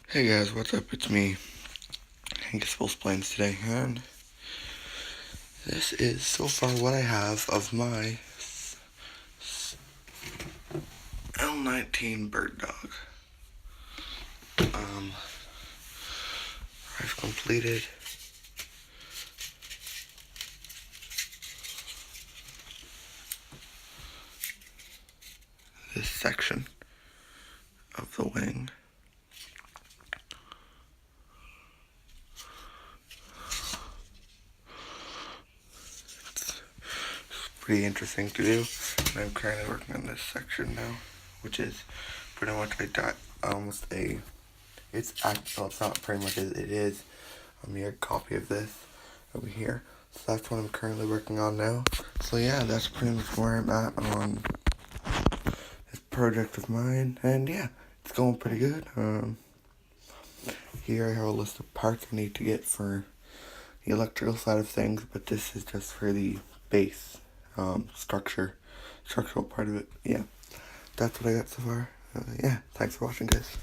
Hey guys, what's up? It's me, Hank Plains today, and this is so far what I have of my L-19 bird dog. I've completed this section of the wing. It's pretty interesting to do, and I'm currently working on this section now, which is pretty much it's not pretty much, it is a mere copy of this over here. So that's what I'm currently working on now. So yeah, that's pretty much where I'm at on this project of mine, and yeah, it's going pretty good. Here I have a list of parts I need to get for the electrical side of things, but this is just for the base structural part of it. Yeah, that's what I got so far. Yeah, thanks for watching, guys.